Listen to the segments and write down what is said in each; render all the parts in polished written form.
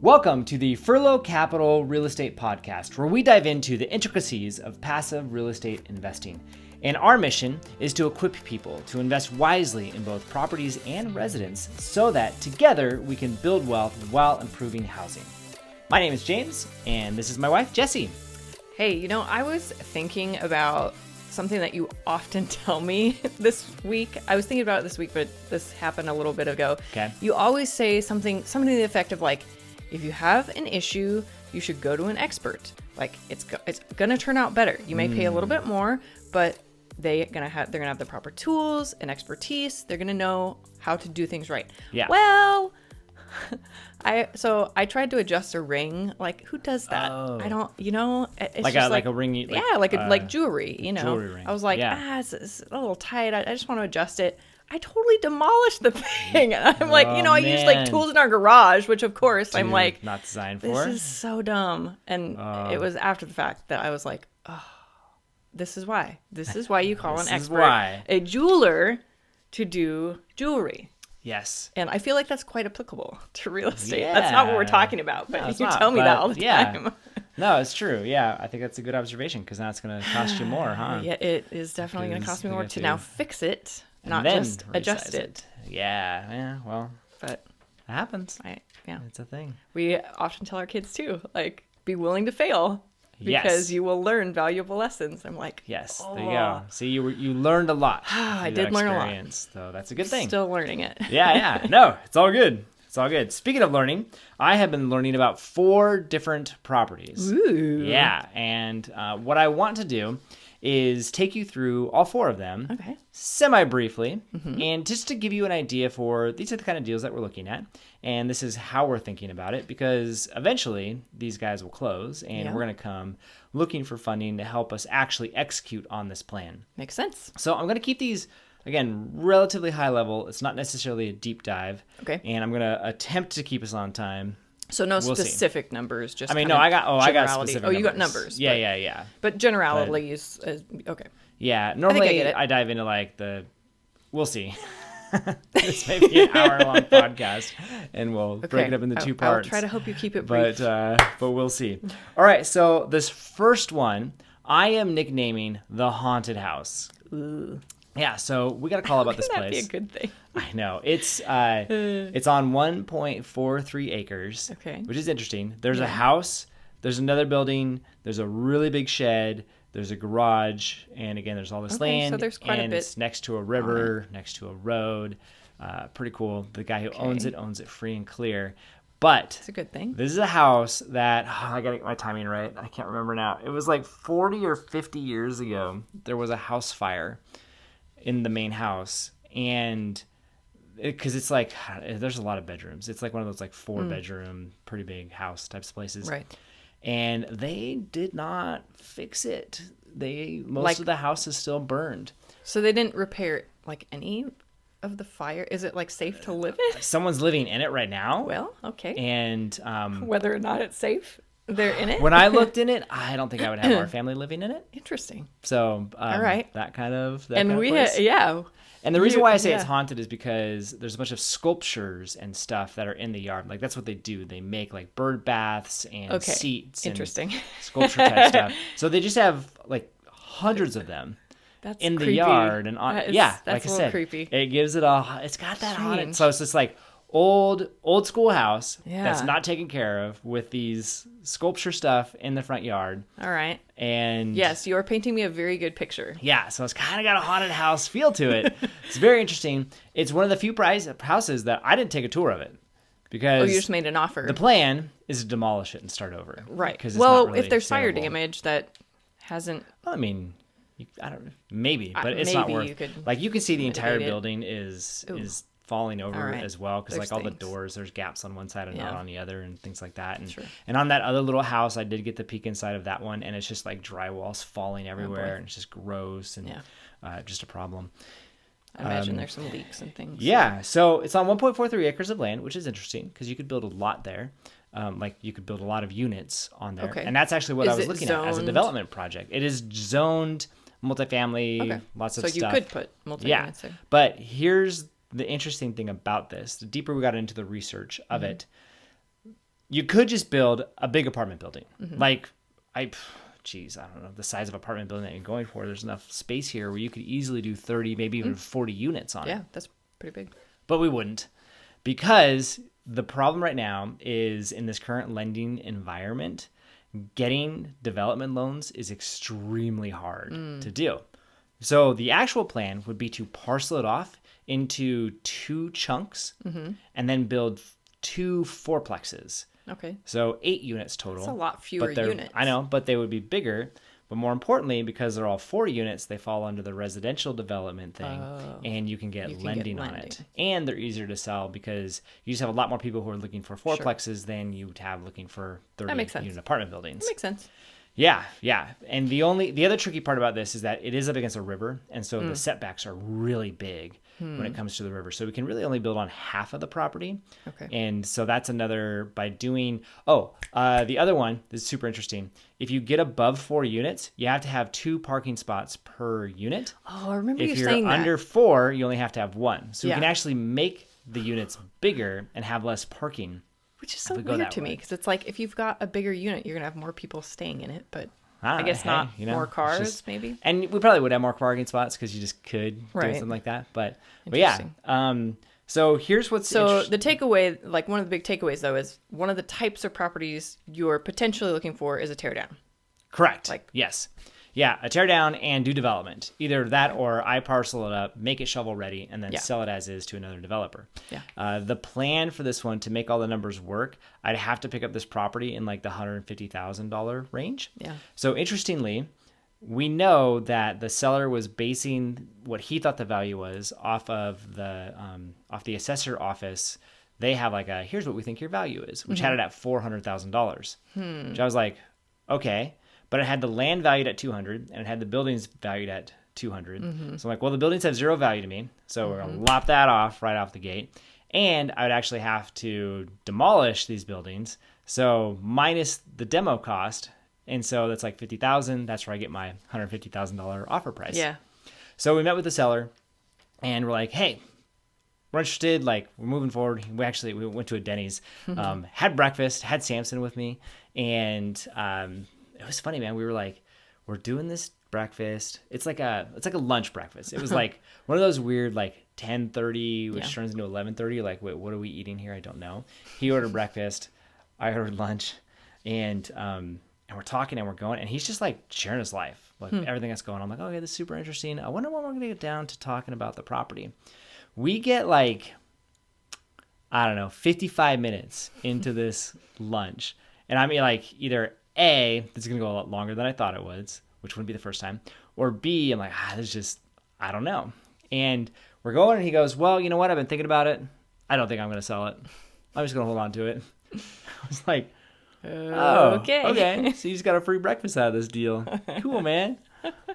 Welcome to the Furlo Capital Real Estate Podcast, where we dive into the intricacies of passive real estate investing. And our mission is to equip people to invest wisely in both properties and residents so that together we can build wealth while improving housing. My name is James, and this is my wife, Jessie. Hey, I was thinking about something that you often tell me this week. I was thinking about it this week, but this happened a little bit ago. Okay. You always say something to the effect of like, if you have an issue, you should go to an expert. Like it's gonna turn out better. You may pay a little bit more, but they're gonna have the proper tools and expertise. They're gonna know how to do things right. Yeah. Well, I tried to adjust a ring. Like, who does that? Oh. I don't. It's Like just a ring. like jewelry. Jewelry ring. I was like, Yeah. it's a little tight. I just want to adjust it. I totally demolished the thing. And I'm like, I used like tools in our garage, which of course I'm like, not designed for. this is so dumb. And it was after the fact that I was like, oh, this is why you call an expert a jeweler to do jewelry. Yes. And I feel like that's quite applicable to real estate. Yeah. That's not what we're talking about, but you tell me that all the time. No, it's true. Yeah, I think that's a good observation because now it's going to cost you more, huh? Yeah, it is definitely going to cost me more to now fix it, not just adjust it. Yeah, well, But it happens. yeah. It's a thing. We often tell our kids too, like, be willing to fail because Yes. you will learn valuable lessons. I'm like, Yes, there you go. See, you learned a lot. I through did that learn a lot. experience, so that's a good thing. Still learning it. Yeah. No, it's all good. It's all good. Speaking of learning, I have been learning about 4 different properties. Ooh. Yeah, and what I want to do is take you through all 4 of them, Okay. semi-briefly, and just to give you an idea for these are the kind of deals that we're looking at, and this is how we're thinking about it, because eventually these guys will close, and we're going to come looking for funding to help us actually execute on this plan. Makes sense. So I'm going to keep these, again, relatively high level. It's not necessarily a deep dive. Okay. And I'm going to attempt to keep us on time. So no We'll see. specific numbers, just I got specific numbers. you got numbers. Yeah. But generality is okay. Yeah, normally get it. I dive into like we'll see. This may be an hour-long podcast, and we'll break it up into 2 parts. I'll try to help you keep it brief. But we'll see. All right, so this first one, I am nicknaming the haunted house. Ooh. Yeah, so we got a call about this place. That'd be a good thing. I know. It's on 1.43 acres, Okay. which is interesting. There's a house, there's another building, there's a really big shed, there's a garage, and again, there's all this land. So there's quite a and bit it's next to a river, next to a road. Pretty cool. The guy who owns it free and clear. But It's a good thing. this is a house that, I got to get my timing right. I can't remember now. It was like 40 or 50 years ago, there was a house fire in the main house, and because it's like there's a lot of bedrooms. It's like one of those like 4-bedroom, pretty big house types of places. Right. And they did not fix it. Most of the house is still burned. So they didn't repair like any of the fire. Is it like safe to live in? Someone's living in it right now. Well, okay. And Whether or not it's safe, they're in it. when I looked in it, I don't think I would have our family living in it. Interesting. So all right. that kind of place. And the reason why I say it's haunted is because there's a bunch of sculptures and stuff that are in the yard. Like, that's what they do. They make, like, bird baths and seats and sculpture type stuff. So they just have, like, hundreds of them in the yard. And like I said, creepy. It gives it it's got that haunted. Strange. So it's just like old school house that's Yeah. not taken care of with these sculpture stuff in the front yard. All right. And Yes, you are painting me a very good picture. yeah, so it's kind of got a haunted house feel to it. It's very interesting. It's one of the few houses that I didn't take a tour of it because you just made an offer. the plan is to demolish it and start over. Right. Because If there's fire damage that hasn't... Well, I mean, I don't know, maybe, but it's maybe not worth. you could Like, you can see the entire mitigate it. building is falling over All right. as well, because There's like all the things. doors, there's gaps on one side and not on the other, and things like that. And Sure. and on that other little house, I did get the peek inside of that one, and it's just like drywall's falling everywhere, and it's just gross and just a problem. I imagine there's some leaks and things. Yeah, so it's on 1.43 acres of land, which is interesting because you could build a lot there. Like you could build a lot of units on there. Okay. And that's actually what Is I was it looking at as a zoned? development project. It is zoned multifamily, lots of so stuff. So you could put multi-units there. But here's the interesting thing about this. The deeper we got into the research of it, you could just build a big apartment building. Like, I don't know, the size of apartment building that you're going for. There's enough space here where you could easily do 30, maybe even 40 units on it. Yeah, that's pretty big. But we wouldn't, because the problem right now is in this current lending environment, getting development loans is extremely hard to do. So the actual plan would be to parcel it off into 2 chunks and then build 2 fourplexes. Okay. So 8 units total. That's a lot fewer but units. I know, but they would be bigger. But more importantly, because they're all 4 units, they fall under the residential development thing, and you can get lending on it. And they're easier to sell because you just have a lot more people who are looking for fourplexes than you would have looking for 30-unit apartment buildings. That makes sense. Yeah. And the other tricky part about this is that it is up against a river, and so the setbacks are really big when it comes to the river. So we can really only build on half of the property. Okay. And so that's another by doing. The other one is super interesting. If you get above 4 units, you have to have 2 parking spots per unit. Oh, I remember you saying that. If you're under 4, you only have to have 1. So you can actually make the units bigger and have less parking. Which is so weird to me, because it's like if you've got a bigger unit, you're going to have more people staying in it, but I guess not more cars, maybe. And we probably would have more parking spots because you just could do something like that. But yeah. So here's what's the takeaway, like one of the big takeaways, though, is one of the types of properties you're potentially looking for is a teardown. Correct. Yes. Yeah, a tear down and do development. Either that or I parcel it up, make it shovel ready, and then sell it as is to another developer. Yeah. The plan for this one, to make all the numbers work, I'd have to pick up this property in like the $150,000 range. Yeah. So interestingly, we know that the seller was basing what he thought the value was off of the assessor office. They have like here's what we think your value is, which had it at $400,000. Which I was like, okay. But it had the land valued at $200, and it had the buildings valued at $200. So I'm like, well, the buildings have 0 value to me, so we're going to lop that off right off the gate. And I would actually have to demolish these buildings, so minus the demo cost. And so that's like $50,000. That's where I get my $150,000 offer price. Yeah. So we met with the seller, and we're like, hey, we're interested. Like, we're moving forward. We went to a Denny's, had breakfast, had Samson with me, and it was funny, man. We were like, we're doing this breakfast. It's like a lunch breakfast. It was like one of those weird like 10:30, which turns into 11:30. Like, wait, what are we eating here? I don't know. He ordered breakfast. I ordered lunch, and we're talking and we're going, and he's just like sharing his life, like everything that's going on. I'm like, okay, this is super interesting. I wonder when we're gonna get down to talking about the property. We get like, I don't know, 55 minutes into this lunch, and I mean like either A, this is going to go a lot longer than I thought it was, which wouldn't be the first time. Or B, I'm like, this is just, I don't know. And we're going, and he goes, well, you know what? I've been thinking about it. I don't think I'm going to sell it. I'm just going to hold on to it. I was like, okay. So you just got a free breakfast out of this deal. Cool, man.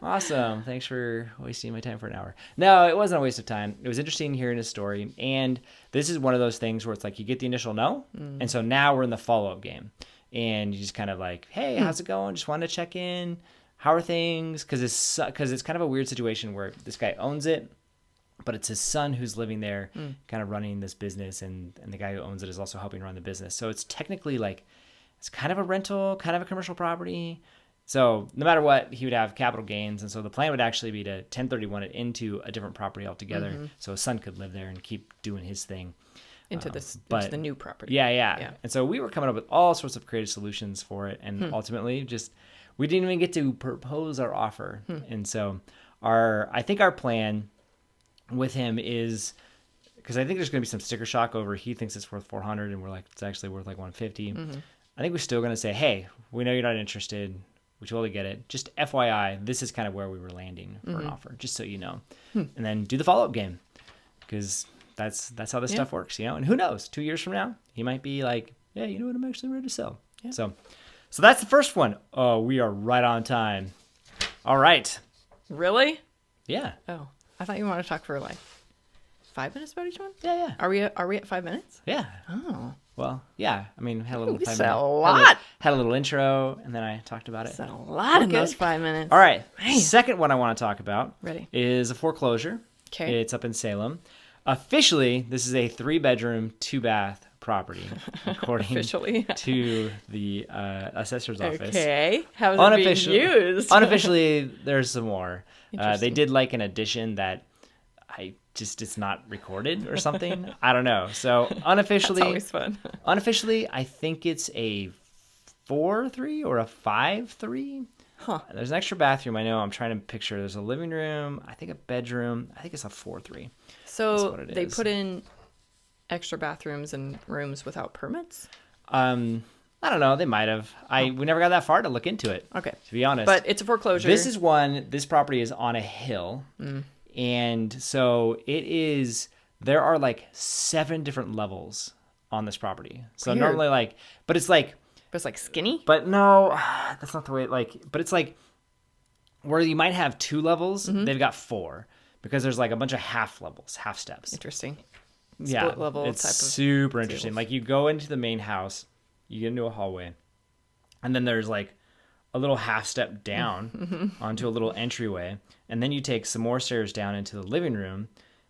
Awesome. Thanks for wasting my time for an hour. No, it wasn't a waste of time. It was interesting hearing his story. And this is one of those things where it's like you get the initial no. And so now we're in the follow-up game. And you just kind of like, hey, how's it going? Just wanted to check in. How are things? Because it's kind of a weird situation where this guy owns it, but it's his son who's living there, kind of running this business, and the guy who owns it is also helping run the business. So it's technically like, it's kind of a rental, kind of a commercial property. So no matter what, he would have capital gains. And so the plan would actually be to 1031 it into a different property altogether. So his son could live there and keep doing his thing. Into the new property. Yeah. And so we were coming up with all sorts of creative solutions for it. And ultimately we didn't even get to propose our offer. And so I think our plan with him is, because I think there's going to be some sticker shock over, he thinks it's worth 400 and we're like, it's actually worth like 150. I think we're still going to say, hey, we know you're not interested. We totally get it. Just FYI, this is kind of where we were landing for an offer, just so you know. And then do the follow-up game, because that's how this stuff works, you know? And who knows, 2 years from now, he might be like, yeah, you know what, I'm actually ready to sell. Yeah. So that's the first one. Oh, we are right on time. All right. Really? Yeah. Oh, I thought you wanted to talk for like 5 minutes about each one? Yeah. Are we at 5 minutes? Yeah. Oh. Well, yeah. I mean, had a little 5 minutes. A lot. Had a little intro, and then I talked about it. Said a lot in those 5 minutes. All right. Man. Second one I want to talk about is a foreclosure. Okay. It's up in Salem. Officially, this is a 3-bedroom, 2-bath property, according Officially. to the assessor's office. Okay. How is it being used? Unofficially, there's some more. They Interesting. did like an addition that it's not recorded or something. I don't know. So unofficially, That's always fun. Unofficially, I think it's a 4-3 or a 5-3. Huh. There's an extra bathroom. I know. I'm trying to picture. There's a living room. I think a bedroom. I think it's a 4-3. So they put in extra bathrooms and rooms without permits? I don't know. They might have. We never got that far to look into it. Okay. To be honest. But it's a foreclosure. This property is on a hill. And so there are like 7 different levels on this property. So Weird. normally but it's like skinny? But no, that's not the way but it's like where you might have 2 levels, they've got 4 because there's like a bunch of half levels, half steps. Interesting. Yeah. Split level it's type of super interesting. deals. Like you go into the main house, you get into a hallway, and then there's like a little half step down onto a little entryway. And then you take some more stairs down into the living room.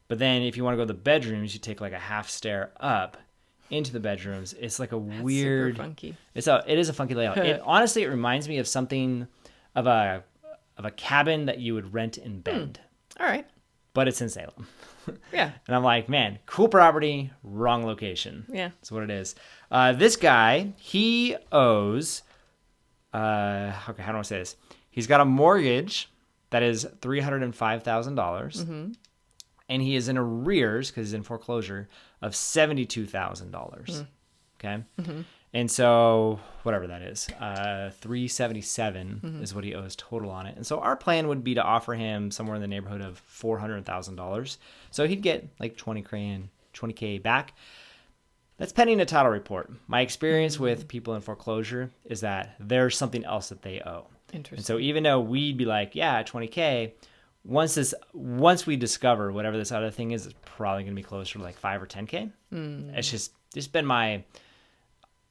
But then if you want to go to the bedrooms, you take like a half stair up into the bedrooms. It's like a weird, super funky. It is a funky layout. It reminds me of something of a cabin that you would rent in Bend. All right. But it's in Salem. Yeah. And I'm like, man, cool property, wrong location. Yeah. That's what it is. This guy, he owes, okay, how do I say this? He's got a mortgage that is $305,000. And he is in arrears, because he's in foreclosure, of $72,000. Okay? And so, whatever that is, $377 is what he owes total on it. And so our plan would be to offer him somewhere in the neighborhood of $400,000. So he'd get like $20K back. That's pending a title report. My experience with people in foreclosure is that there's something else that they owe. Interesting. And so even though we'd be like, yeah, $20K, once we discover whatever this other thing is, it's probably going to be closer to like $5 or $10K. It's been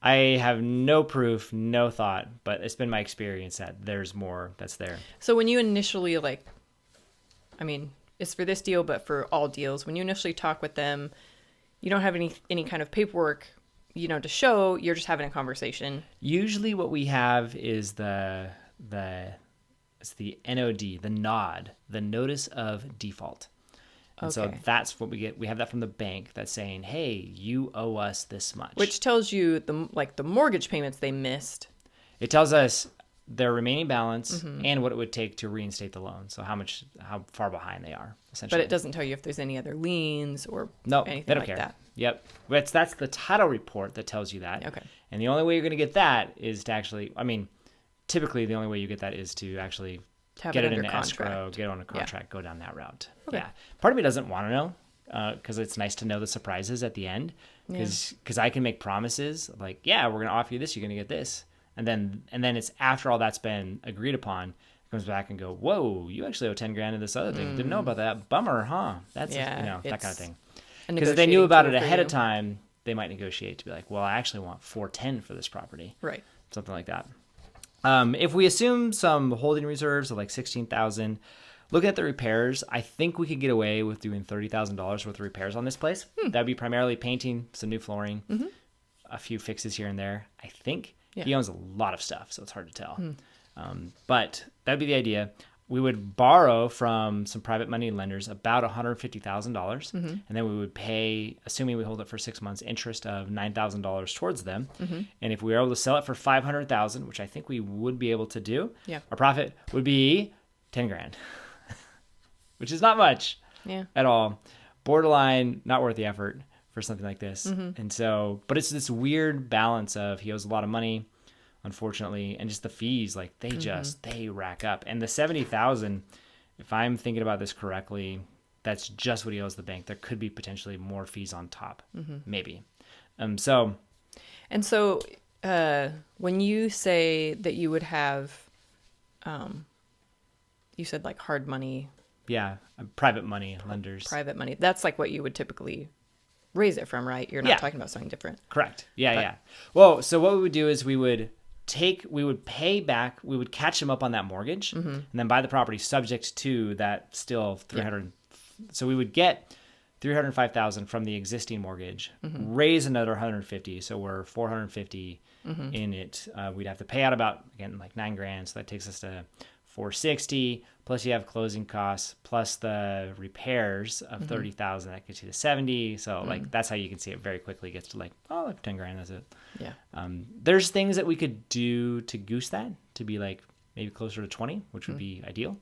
I have no proof, no thought, but it's been my experience that there's more that's there. So when you initially it's for this deal, but for all deals, when you initially talk with them, you don't have any kind of paperwork, to show. You're just having a conversation. Usually what we have is it's the NOD, the NOD, the notice of default. And so that's what we get. We have that from the bank that's saying, hey, you owe us this much. Which tells you the mortgage payments they missed. It tells us their remaining balance and what it would take to reinstate the loan. So how far behind they are, essentially. But it doesn't tell you if there's any other liens or anything they don't like care. that. Yep. That's the title report that tells you that. Okay. And the only way you're going to get that is to actually, typically the only way you get that is to actually get it into escrow, get it on a contract, go down that route. Okay. Yeah. Part of me doesn't want to know because it's nice to know the surprises at the end because I can make promises like, yeah, we're going to offer you this, you're going to get this. And then it's after all that's been agreed upon, it comes back and go, whoa, you actually owe $10,000 to this other thing. Didn't know about that. Bummer, huh? That's that kind of thing. Because if they knew about it ahead of time, they might negotiate to be like, well, I actually want $410 for this property. Right. Something like that. If we assume some holding reserves of like $16,000, looking at the repairs, I think we could get away with doing $30,000 worth of repairs on this place. That'd be primarily painting, some new flooring, a few fixes here and there. I think he owns a lot of stuff, so it's hard to tell. But that'd be the idea. We would borrow from some private money lenders about $150,000, and then we would pay, assuming we hold it for 6 months, interest of $9,000 towards them. And if we were able to sell it for $500,000, which I think we would be able to do, our profit would be $10,000, which is not much at all. Borderline, not worth the effort for something like this. And so, but it's this weird balance of he owes a lot of money, unfortunately, and just the fees, like they rack up. And the $70,000, if I'm thinking about this correctly, that's just what he owes the bank. There could be potentially more fees on top, maybe. So when you say that you would have, you said like hard money. Yeah, private money lenders. Private money. That's like what you would typically raise it from, right? You're not talking about something different. Correct. Yeah. Well, so what we would do is we would pay back, we would catch him up on that mortgage and then buy the property subject to that still 300. So we would get $305,000 from the existing mortgage, raise another 150, so we're 450 in it. We'd have to pay out about, again, like $9,000, so that takes us to 460. Plus you have closing costs, plus the repairs of 30,000, that gets you to 70. So like that's how you can see it very quickly gets to like, oh, like $10,000, that's it. Yeah. There's things that we could do to goose that to be like maybe closer to 20, which would be ideal.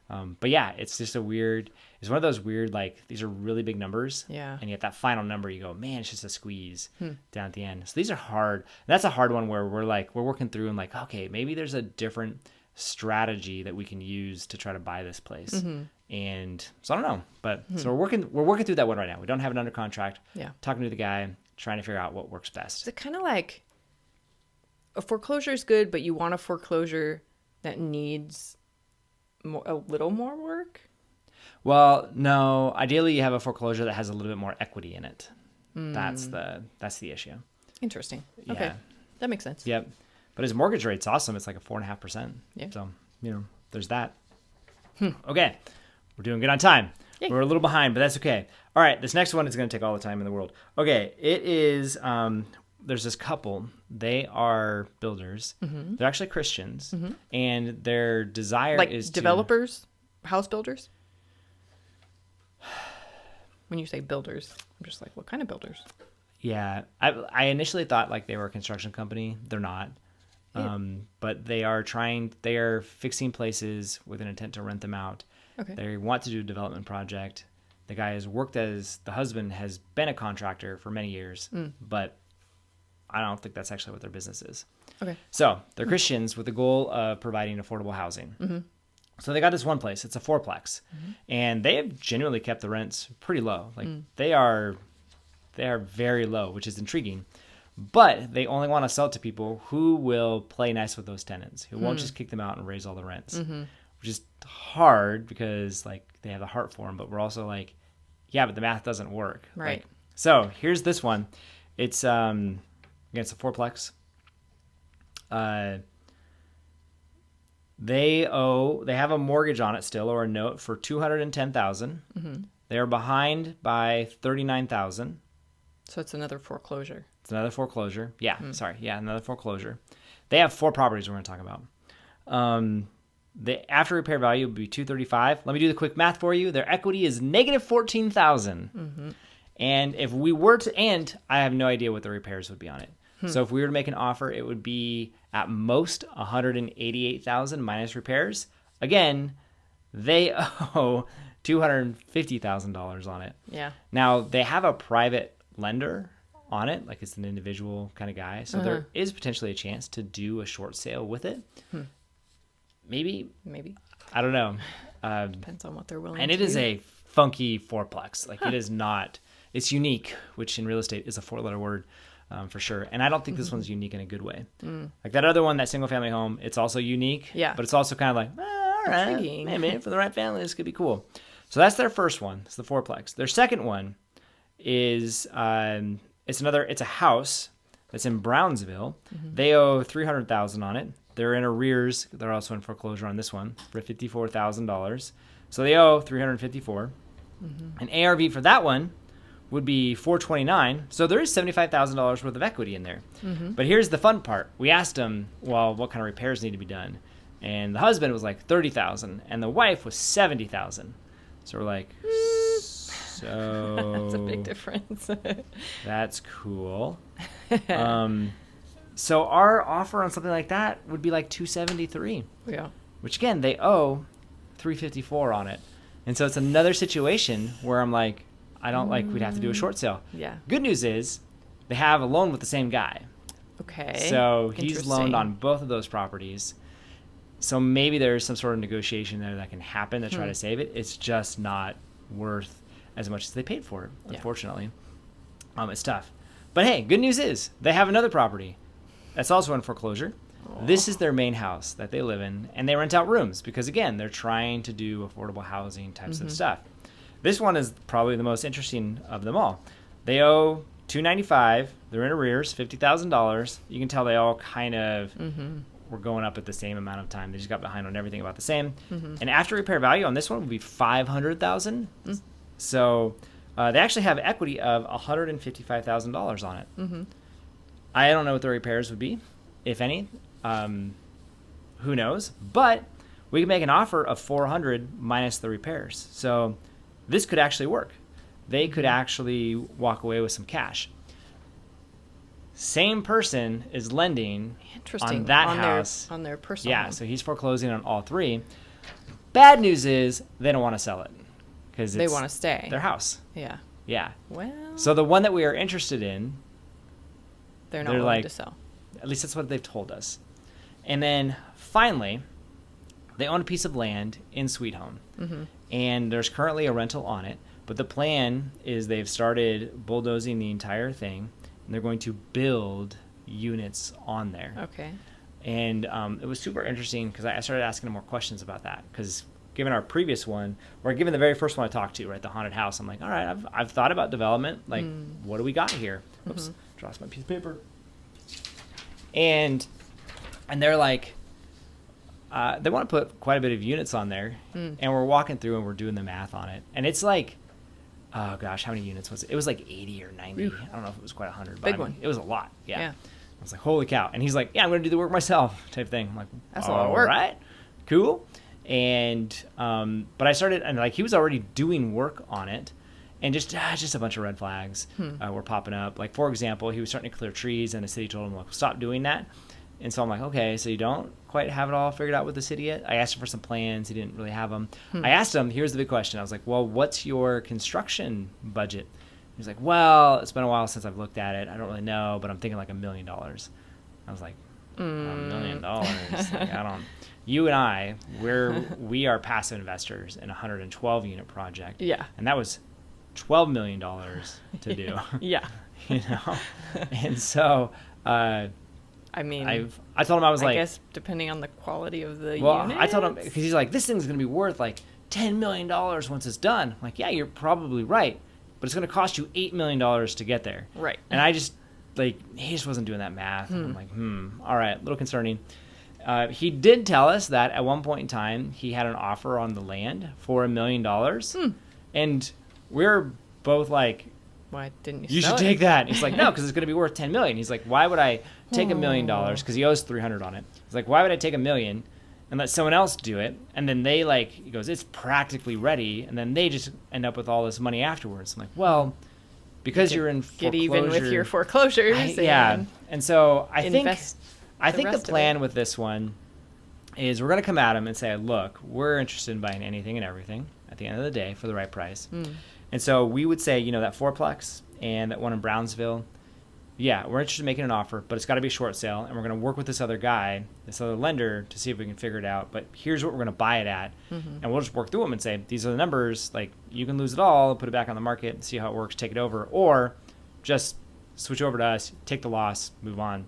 But yeah, it's just it's one of those weird, like, these are really big numbers. Yeah. And yet that final number, you go, man, it's just a squeeze down at the end. So these are hard. And that's a hard one where we're working through and like, okay, maybe there's a different strategy that we can use to try to buy this place. And so I don't know, but so we're working through that one right now. We don't have it under contract. Yeah. Talking to the guy, trying to figure out what works best. Is it kind of like a foreclosure is good, but you want a foreclosure that needs a little more work? Well, no. Ideally, you have a foreclosure that has a little bit more equity in it. That's the issue. Interesting. Yeah. Okay, that makes sense. Yep. But his mortgage rate's awesome. It's like a 4.5%. Yeah. So there's that. Okay, we're doing good on time. Yay. We're a little behind, but that's okay. All right, this next one is going to take all the time in the world. Okay, it is. There's this couple. They are builders. They're actually Christians, and their desire Like is developers, house builders. When you say builders, I'm just like, what kind of builders? Yeah, I initially thought like they were a construction company. They're not. Yeah. But they are fixing places with an intent to rent them out. Okay. They want to do a development project. The husband has been a contractor for many years, but I don't think that's actually what their business is. Okay. So they're Christians with the goal of providing affordable housing. So they got this one place. It's a fourplex, and they have genuinely kept the rents pretty low. Like they are very low, which is intriguing. But they only want to sell it to people who will play nice with those tenants, who won't just kick them out and raise all the rents, which is hard because like they have a heart for them. But we're also like, yeah, but the math doesn't work. Right. Like, so here's this one. It's again, it's a fourplex. They have a mortgage on it still, or a note for $210,000. They are behind by $39,000. So it's another foreclosure. It's another foreclosure. Yeah, sorry. Yeah, another foreclosure. They have 4 properties we're going to talk about. The after repair value would be $235,000. Let me do the quick math for you. Their equity is negative $14,000. And if we were to, and I have no idea what the repairs would be on it. So if we were to make an offer, it would be at most $188,000 minus repairs. Again, they owe $250,000 on it. Yeah. Now they have a private lender on it, like it's an individual kind of guy. So there is potentially a chance to do a short sale with it. Maybe. I don't know. Depends on what they're willing and to it is do. a funky fourplex. Like it is not, it's unique, which in real estate is a 4-letter word. For sure. And I don't think this one's unique in a good way. Like that other one, that single family home, it's also unique. Yeah. But it's also kind of like, all right, Intriguing. maybe for the right family, this could be cool. So that's their first one. It's the fourplex. Their second one is, it's a house that's in Brownsville. They owe $300,000 on it. They're in arrears. They're also in foreclosure on this one for $54,000. So they owe $354,000. An ARV for that one would be $429,000. So there is $75,000 worth of equity in there. But here's the fun part. We asked them, well, what kind of repairs need to be done? And the husband was like $30,000 and the wife was $70,000. So we're like, so That's a big difference. that's cool. So our offer on something like that would be like $273,000. Yeah. Which again, they owe $354,000 on it. And so it's another situation where I'm like, I don't like, we'd have to do a short sale. Yeah. Good news is they have a loan with the same guy. Okay. So he's Interesting. loaned on both of those properties. So maybe there's some sort of negotiation there that can happen to try to save it. It's just not worth as much as they paid for it, unfortunately. It's tough. But hey, good news is they have another property that's also in foreclosure. Aww. This is their main house that they live in, and they rent out rooms because, again, they're trying to do affordable housing types of stuff. This one is probably the most interesting of them all. They owe $295,000. They're in arrears, $50,000. You can tell they all kind of were going up at the same amount of time. They just got behind on everything about the same. And after repair value on this one would be $500,000. So They actually have equity of $155,000 on it. I don't know what the repairs would be, if any. Who knows? But we can make an offer of $400 minus the repairs. So this could actually work. They could actually walk away with some cash. Same person is lending on that house. On their personal home. So he's foreclosing on all three. Bad news is they don't want to sell it because they want to stay. Their house. Yeah. Well. So the one that we are interested in, they're not willing to sell. At least that's what they've told us. And then finally, they own a piece of land in Sweet Home, and there's currently a rental on it. But the plan is they've started bulldozing the entire thing, and they're going to build units on there. Okay. And it was super interesting because I started asking them more questions about that. Because given our previous one, or given the very first one I talked to, right, the haunted house, I'm like, all right, I've thought about development. Like, what do we got here? Oops, dropped my piece of paper. And they're like, they want to put quite a bit of units on there. And we're walking through and we're doing the math on it. And it's like, oh gosh, how many units was it? It was like 80 or 90. I don't know if it was quite 100. But Big one. It was a lot. Yeah. I was like, holy cow. And he's like, yeah, I'm going to do the work myself type thing. I'm like, that's a lot of work. All right, cool. And, but I started, and like, he was already doing work on it. And just a bunch of red flags were popping up. Like, for example, he was starting to clear trees, and the city told him, like, stop doing that. And so I'm like, okay, so you don't quite have it all figured out with the city yet? I asked him for some plans. He didn't really have them. I asked him, here's the big question. I was like, well, what's your construction budget? He's like, well, it's been a while since I've looked at it. I don't really know, but I'm thinking like $1 million. I was like, $1 million? Like, I don't. You and I, we are passive investors in a 112 unit project. Yeah. And that was $12 million to do. Yeah. You know? And so, I mean, I told him, I was like, I guess depending on the quality of the well, unit. I told him, because he's like, this thing's going to be worth like $10 million once it's done. I'm like, yeah, you're probably right, but it's going to cost you $8 million to get there. Right. And I just, like, he just wasn't doing that math. I'm like, all right, a little concerning. He did tell us that at one point in time, he had an offer on the land for $1 million. And we're both like, why didn't you should take that. He's like, no, because it's going to be worth $10 million. He's like, why would I take $1 million? Because he owes $300 on it. He's like, why would I take $1 million and let someone else do it? And then they like, he goes, it's practically ready. And then they just end up with all this money afterwards. I'm like, well, because you're in foreclosure. Get even with your foreclosures. Yeah. And so I think the plan with with this one is we're going to come at him and say, look, we're interested in buying anything and everything at the end of the day for the right price. And so we would say, you know, that Fourplex and that one in Brownsville, yeah, we're interested in making an offer, but it's got to be a short sale, and we're going to work with this other guy, this other lender, to see if we can figure it out. But here's what we're going to buy it at, and we'll just work through them and say, these are the numbers. Like, you can lose it all, put it back on the market, and see how it works, take it over, or just switch over to us, take the loss, move on.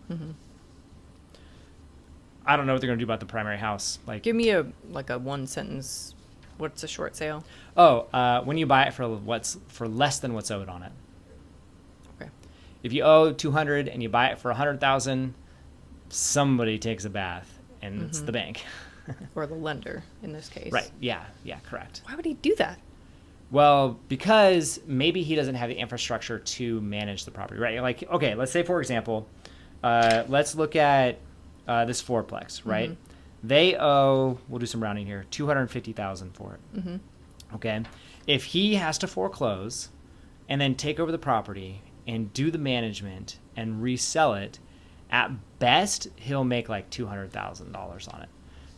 I don't know what they're going to do about the primary house. Like, give me a one sentence. What's a short sale? When you buy it for less than what's owed on it. Okay. If you owe $200 and you buy it for $100,000, somebody takes a bath, and it's the bank. Or the lender in this case. Right. Yeah, correct. Why would he do that? Well, because maybe he doesn't have the infrastructure to manage the property, right? Like, okay, let's say, for example, let's look at this Fourplex, right? They owe, we'll do some rounding here, $250,000 for it. Okay. If he has to foreclose and then take over the property and do the management and resell it, at best, he'll make like $200,000 on it.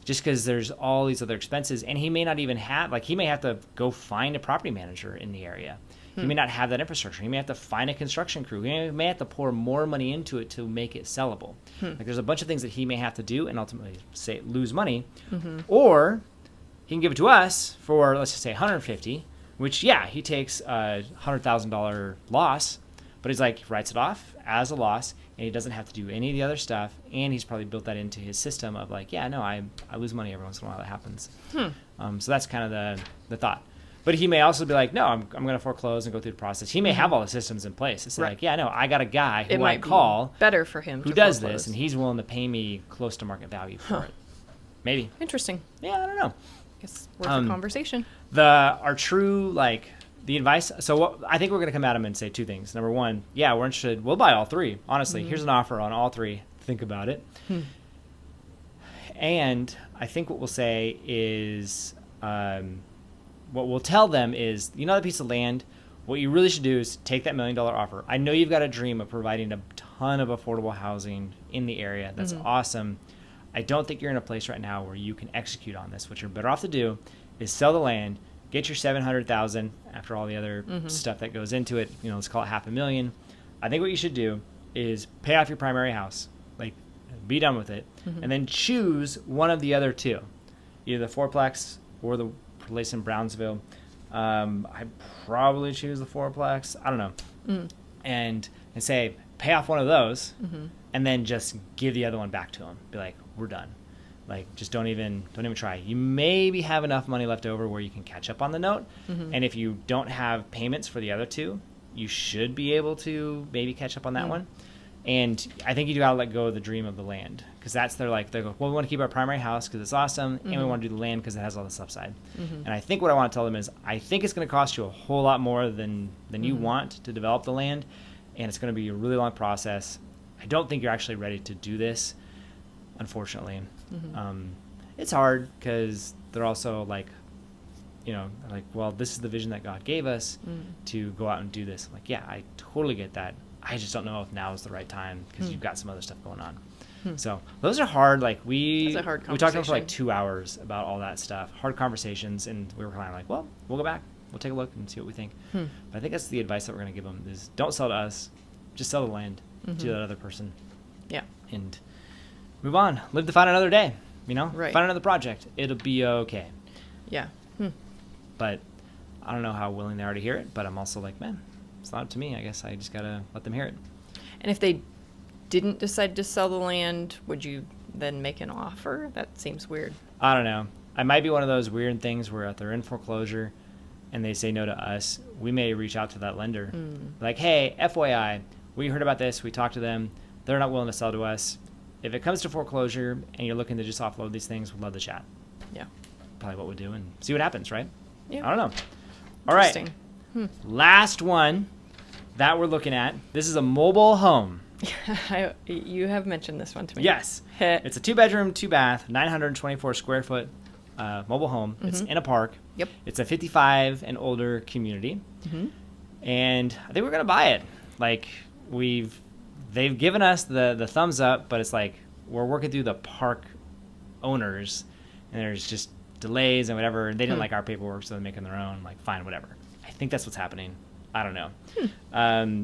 Just because there's all these other expenses, and he may not even have, like, he may have to go find a property manager in the area. He may not have that infrastructure. He may have to find a construction crew. He may have to pour more money into it to make it sellable. Like, there's a bunch of things that he may have to do and ultimately lose money. Or he can give it to us for, let's just say, $150,000, which, yeah, he takes a $100,000 loss, but he's like, writes it off as a loss, and he doesn't have to do any of the other stuff, and he's probably built that into his system of like, yeah, no, I lose money every once in a while. That happens. So that's kind of the thought. But he may also be like, no, I'm going to foreclose and go through the process. He may have all the systems in place. It's like, yeah, no, I got a guy who I call better for him who does this, and he's willing to pay me close to market value for it. Maybe. Interesting. Yeah, I don't know. Guess worth a conversation. Our true, like, the advice. So I think we're going to come at them and say two things. Number one, yeah, we're interested. We'll buy all three. Honestly, here's an offer on all three. Think about it. And I think what we'll say is, what we'll tell them is, you know, the piece of land, what you really should do is take that $1 million offer. I know you've got a dream of providing a ton of affordable housing in the area. That's awesome. I don't think you're in a place right now where you can execute on this. What you're better off to do is sell the land, get your $700,000 after all the other stuff that goes into it. You know, let's call it $500,000. I think what you should do is pay off your primary house, like be done with it, and then choose one of the other two, either the Fourplex or the place in Brownsville. I'd probably choose the Fourplex. I don't know. And say, pay off one of those, and then just give the other one back to them. Be like, we're done. Like, just don't even try. You maybe have enough money left over where you can catch up on the note. And if you don't have payments for the other two, you should be able to maybe catch up on that one. And I think you got to let go of the dream of the land, because that's they go, well, we want to keep our primary house because it's awesome, and we want to do the land because it has all this upside. And I think what I want to tell them is, I think it's going to cost you a whole lot more than you want to develop the land, and it's going to be a really long process. I don't think you're actually ready to do this, unfortunately. It's hard because they're also like, well, this is the vision that God gave us to go out and do this. I'm like, yeah, I totally get that. I just don't know if now is the right time because you've got some other stuff going on. So those are hard. Like we talked to them for like 2 hours about all that stuff, hard conversations, and we were kind of like, well, we'll go back, we'll take a look and see what we think. But I think that's the advice that we're going to give them is, don't sell to us, just sell the land to that other person. Yeah. And move on, live to find another day, find another project. It'll be okay. Yeah. But I don't know how willing they are to hear it, but I'm also like, man, it's not up to me. I guess I just got to let them hear it. And if they didn't decide to sell the land, would you then make an offer? That seems weird. I don't know. I might be one of those weird things where if they're in foreclosure and they say no to us, we may reach out to that lender. Like, hey, FYI, we heard about this. We talked to them. They're not willing to sell to us. If it comes to foreclosure and you're looking to just offload these things, we'd love to chat. Yeah. Probably what we'll do and see what happens, right? Yeah. I don't know. All right. Last one that we're looking at. This is a mobile home. You have mentioned this one to me. Yes. It's a 2-bedroom, 2-bath, 924 square foot mobile home. It's in a park. Yep. It's a 55 and older community. And I think we're going to buy it. Like, they've given us the thumbs up, but it's like we're working through the park owners, and there's just delays and whatever. They didn't like our paperwork, so they're making their own. Like, fine, whatever. I think that's what's happening. I don't know.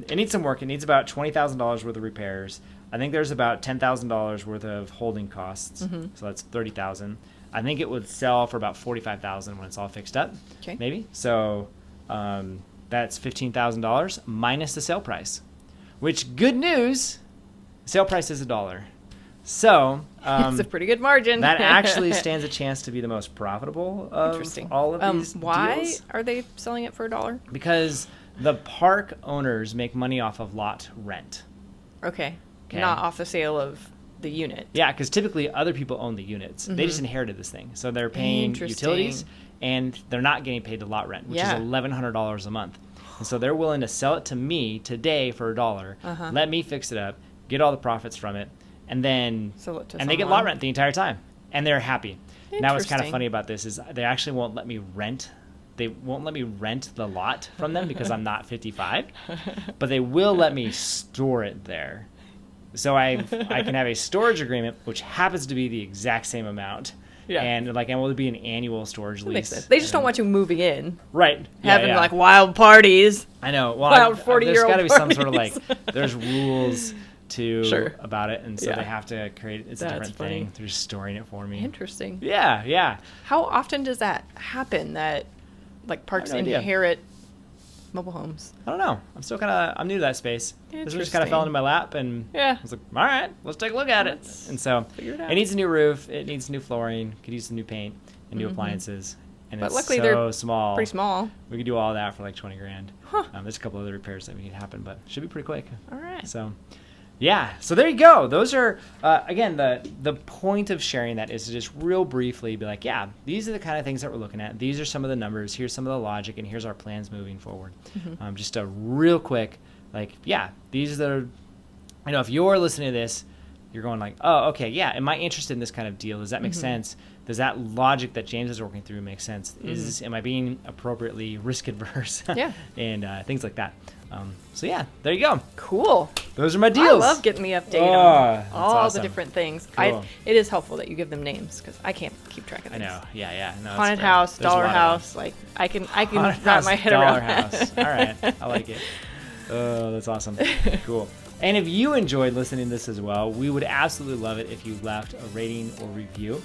It needs some work. It needs about $20,000 worth of repairs. I think there's about $10,000 worth of holding costs. So that's $30,000. I think it would sell for about $45,000 when it's all fixed up. Okay. Maybe. So that's $15,000 minus the sale price. Which, good news, sale price is $1. So it's a pretty good margin. That actually stands a chance to be the most profitable of all of these why deals. Are they selling it for $1? Because the park owners make money off of lot rent. Okay. Not off the sale of the unit. Yeah, because typically other people own the units. They just inherited this thing. So they're paying utilities, and they're not getting paid the lot rent, which is $1,100 a month. And so they're willing to sell it to me today for $1, let me fix it up, get all the profits from it, and then they get lot rent the entire time, and they're happy. Now, what's kind of funny about this is they actually won't let me rent. They won't let me rent the lot from them because I'm not 55, but they will let me store it there. So I can have a storage agreement, which happens to be the exact same amount. Yeah. And will be an annual storage lease. They just don't want you moving in. Right. Having like wild parties. I know. Well, wild 40-year-old there's got to be some sort of parties. There's rules about it, and so they have to create. It's a different thing. They're just storing it for me. Interesting. Yeah, yeah. How often does that happen? That parks inherit mobile homes? I don't know. I'm new to that space. This just kind of fell into my lap, and I was like, all right, let's take a look at it. And so it needs a new roof, it needs new flooring, could use some new paint and new appliances. And but it's luckily so they're small. Pretty small. We could do all that for like $20,000. There's a couple other repairs that we need to happen, but it should be pretty quick. All right. So, Yeah, so there you go. Those are, again, the point of sharing that is to just real briefly be like, yeah, these are the kind of things that we're looking at. These are some of the numbers. Here's some of the logic, and here's our plans moving forward. Just a real quick, like, yeah, these are, if you're listening to this, you're going like, oh, okay, yeah, am I interested in this kind of deal? Does that make sense? Does that logic that James is working through make sense? Am I being appropriately risk adverse? Yeah. And things like that. So yeah, there you go. Cool. Those are my deals. I love getting the update on all awesome. the different things. Cool. It is helpful that you give them names because I can't keep track of things. I know. Yeah. No, Haunted house, dollar house. Like I can wrap my head around that. House. All right. I like it. Oh, that's awesome. Cool. And if you enjoyed listening to this as well, we would absolutely love it if you left a rating or review.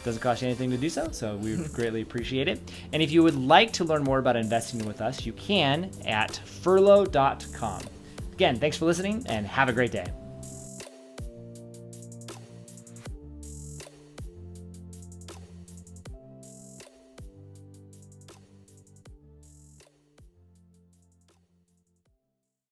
Doesn't cost you anything to do so we would greatly appreciate it. And if you would like to learn more about investing with us, you can at furlo.com. Again, thanks for listening and have a great day.